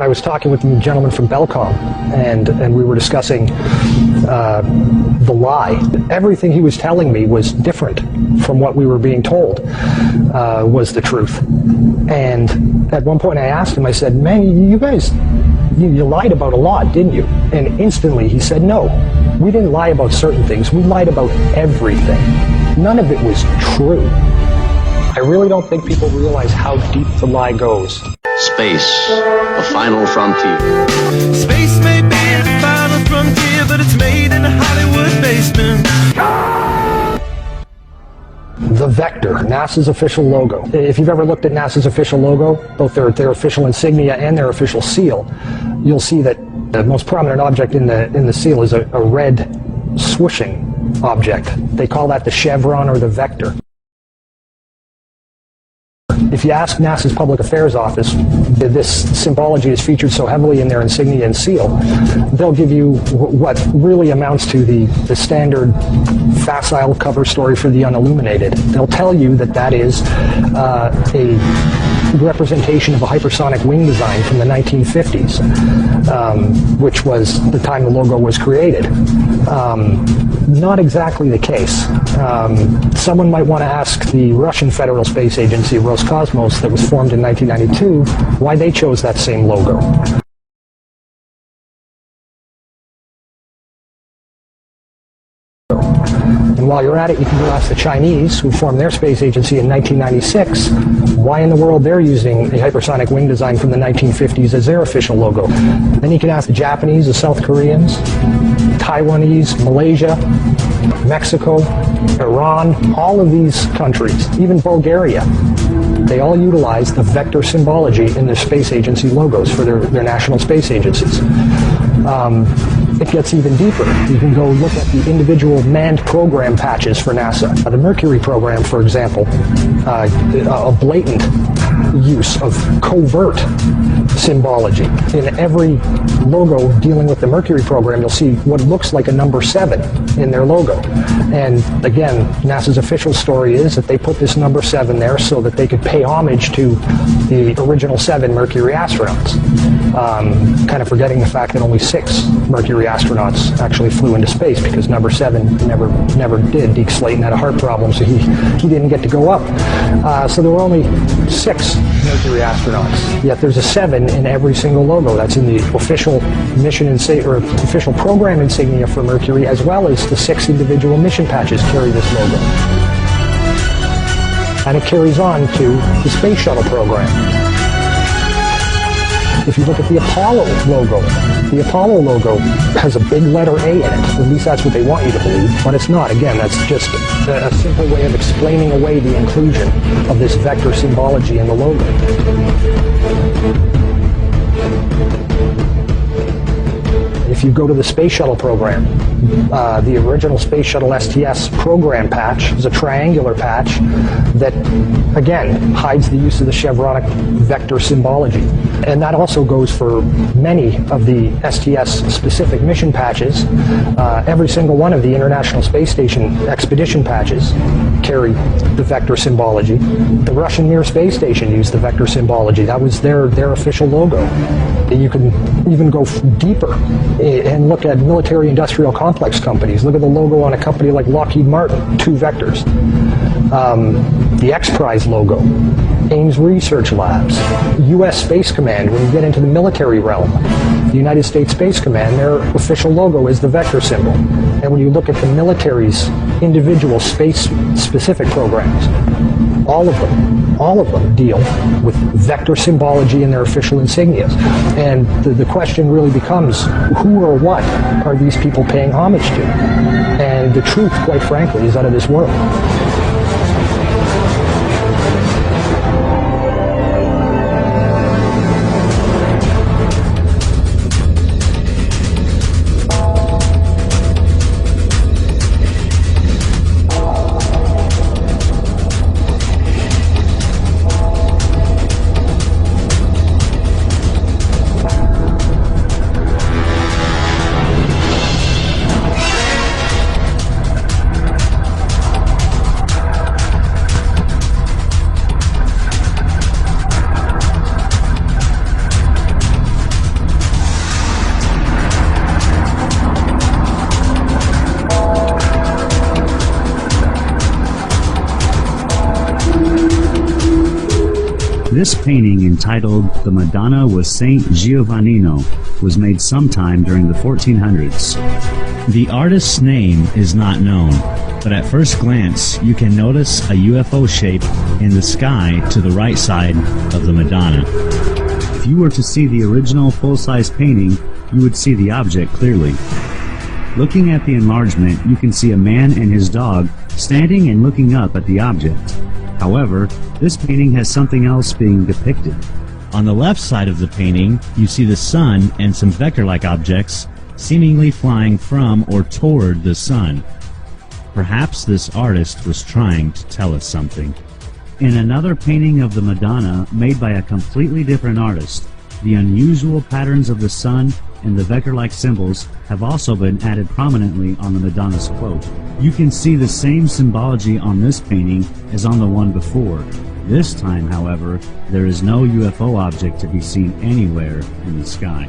I was talking with the gentleman from Belcom, and we were discussing the lie. Everything he was telling me was different from what we were being told was the truth. And at one point I asked him, I said, man, you guys, you lied about a lot, didn't you? And instantly he said, no, we didn't lie about certain things. We lied about everything. None of it was true. I really don't think people realize how deep the lie goes. Space, the final frontier. Space may be the final frontier, but it's made in a Hollywood basement. The Vector, NASA's official logo. If you've ever looked at NASA's official logo, both their official insignia and their official seal, you'll see that the most prominent object in the seal is a red swooshing object. They call that the Chevron or the Vector. If you ask NASA's Public Affairs Office, this symbology is featured so heavily in their insignia and seal, they'll give you what really amounts to the standard facile cover story for the unilluminated. They'll tell you that that is a representation of a hypersonic wing design from the 1950s, which was the time the logo was created. Not exactly the case. Someone might want to ask the Russian Federal Space Agency, Roscosmos, that was formed in 1992, why they chose that same logo. And while you're at it, you can go ask the Chinese, who formed their space agency in 1996, why in the world they're using a hypersonic wing design from the 1950s as their official logo. Then you can ask the Japanese, the South Koreans, Taiwanese, Malaysia, Mexico, Iran, all of these countries, even Bulgaria. They all utilize the vector symbology in their space agency logos for their national space agencies. It gets even deeper. You can go look at the individual manned program patches for NASA. The Mercury program, for example, a blatant use of covert symbology. In every logo dealing with the Mercury program, you'll see what looks like a number 7 in their logo. And again, NASA's official story is that they put this number 7 there so that they could pay homage to the original 7 Mercury astronauts. Kind of forgetting the fact that only 6 Mercury astronauts actually flew into space, because number 7 never did. Deke Slayton had a heart problem, so he didn't get to go up. So there were only 6 Mercury astronauts. Yet there's a 7 in every single logo. That's in the official mission or official program insignia for Mercury, as well as the 6 individual mission patches carry this logo. And it carries on to the Space Shuttle program. If you look at the Apollo logo has a big letter A in it. At least that's what they want you to believe, but it's not. Again, that's just a simple way of explaining away the inclusion of this vector symbology in the logo. If you go to the Space Shuttle program, the original Space Shuttle STS program patch is a triangular patch that, again, hides the use of the chevronic vector symbology. And that also goes for many of the STS-specific mission patches. Every single one of the International Space Station expedition patches carry the vector symbology. The Russian Mir Space Station used the vector symbology. That was their official logo. You can even go deeper and look at military-industrial complex companies. Look at the logo on a company like Lockheed Martin, 2 vectors. The X-Prize logo, Ames Research Labs, U.S. Space Command. When you get into the military realm, the United States Space Command, their official logo is the vector symbol. And when you look at the military's individual space-specific programs, all of them deal with vector symbology in their official insignias. And the question really becomes, who or what are these people paying homage to? And the truth, quite frankly, is out of this world. This painting, entitled The Madonna with Saint Giovannino, was made sometime during the 1400s. The artist's name is not known, but at first glance you can notice a UFO shape in the sky to the right side of the Madonna. If you were to see the original full-size painting, you would see the object clearly. Looking at the enlargement, you can see a man and his dog standing and looking up at the object. However, this painting has something else being depicted. On the left side of the painting, you see the sun and some vector-like objects seemingly flying from or toward the sun. Perhaps this artist was trying to tell us something. In another painting of the Madonna, made by a completely different artist, the unusual patterns of the sun and the vector-like symbols have also been added prominently on the Madonna's cloak. You can see the same symbology on this painting as on the one before. This time, however, there is no UFO object to be seen anywhere in the sky.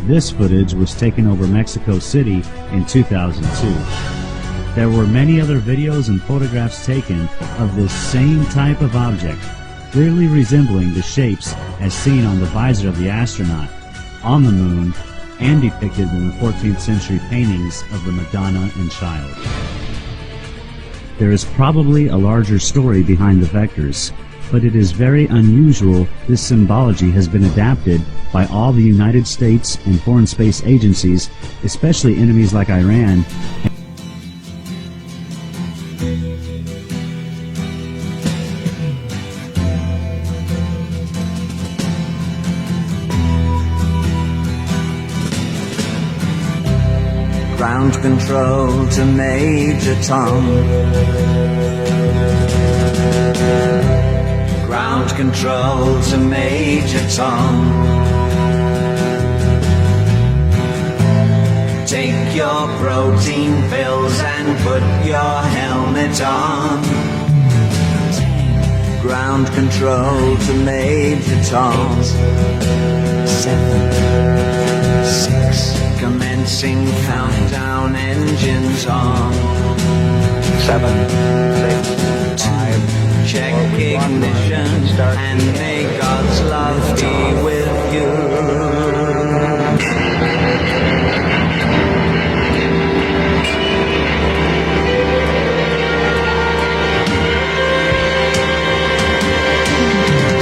This footage was taken over Mexico City in 2002. There were many other videos and photographs taken of this same type of object, clearly resembling the shapes as seen on the visor of the astronaut, on the moon, and depicted in the 14th century paintings of the Madonna and Child. There is probably a larger story behind the vectors, but it is very unusual this symbology has been adapted by all the United States and foreign space agencies, especially enemies like Iran. Ground control to Major Tom. Ground control to Major Tom. Take your protein pills and put your helmet on. Ground control to Major Tom. 7, 6. Commencing countdown, engines on. 7, 6, 5. Check ignition and may God's love be with you.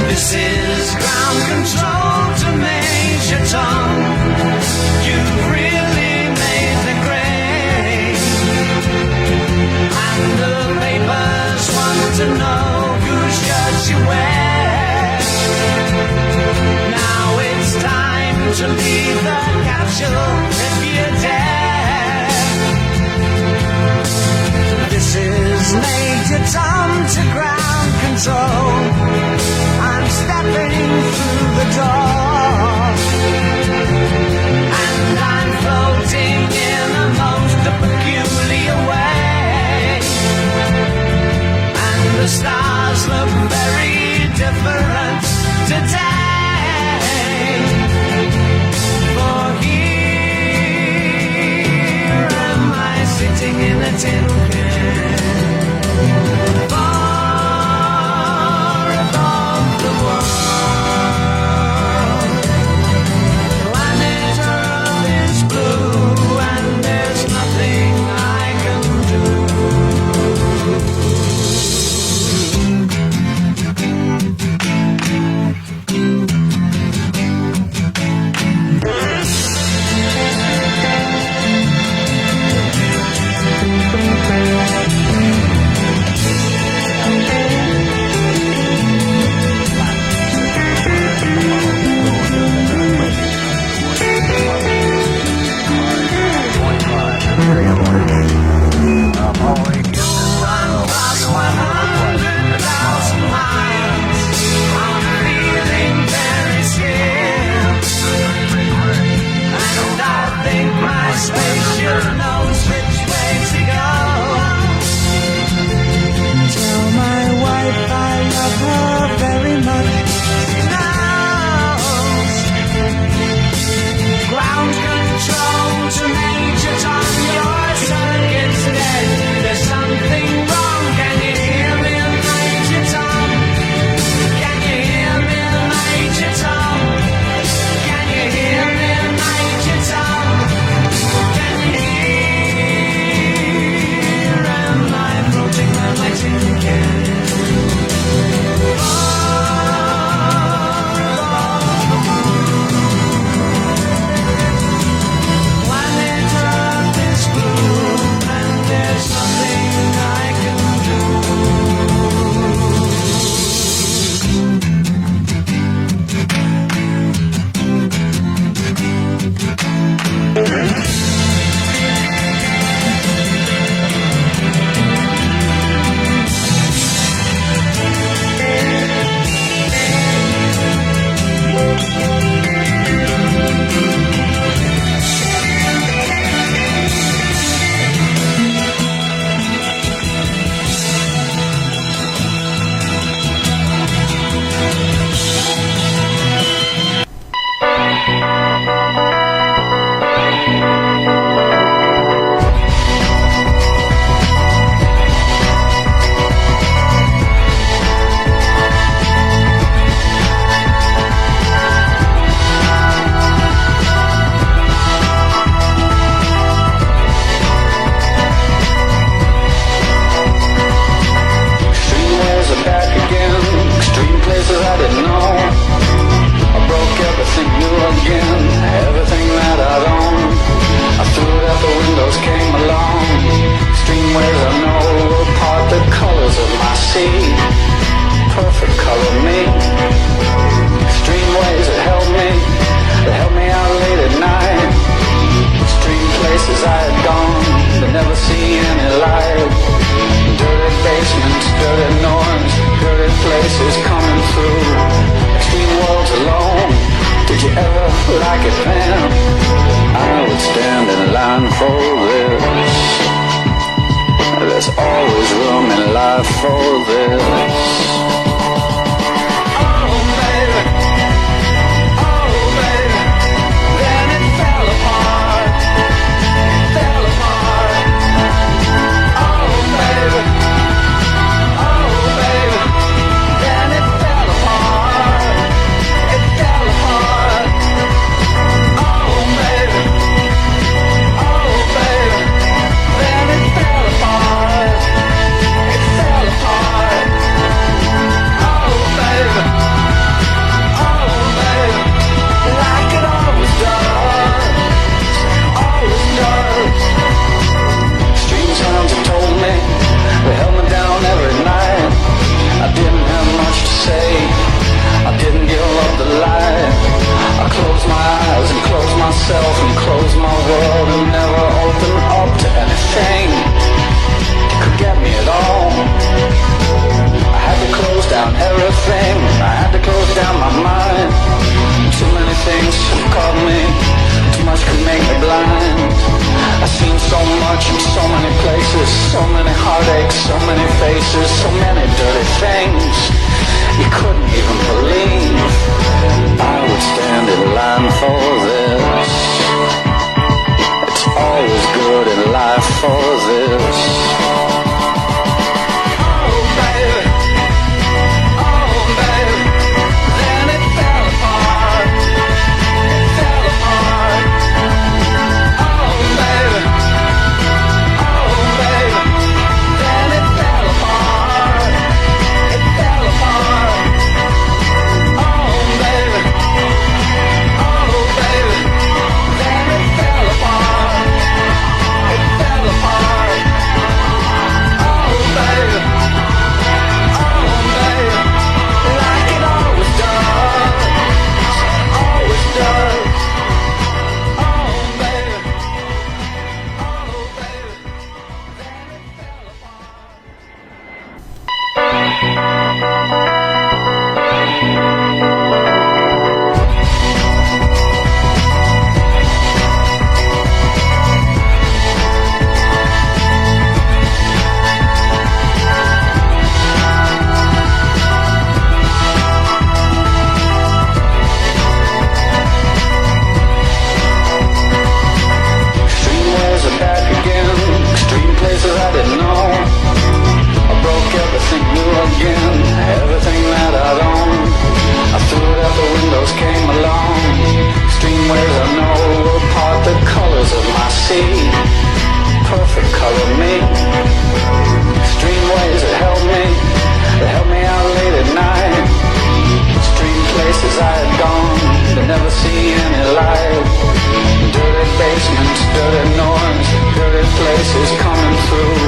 This is ground control to Major Tom. You've really made the grade, and the papers want to know whose shirt you wear. Now it's time to leave the capsule if you dare. This is Major Tom to ground control. I'm stepping through the door, and I'm floating in a most peculiar way, and the stars look very different today. For here am I sitting in a tin can, far above much in so many places, so many heartaches, so many faces, so many dirty things you couldn't even believe. I would stand in line for this. It's always good in life for this. Perfect color me. Extreme ways that help me out late at night. Extreme places I had gone to never see any light. Dirty basements, dirty noise, dirty places coming through.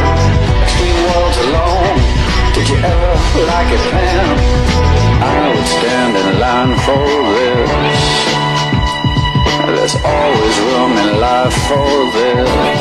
Extreme worlds alone. Did you ever like it then? I would stand in line for this. There's always room in life for this.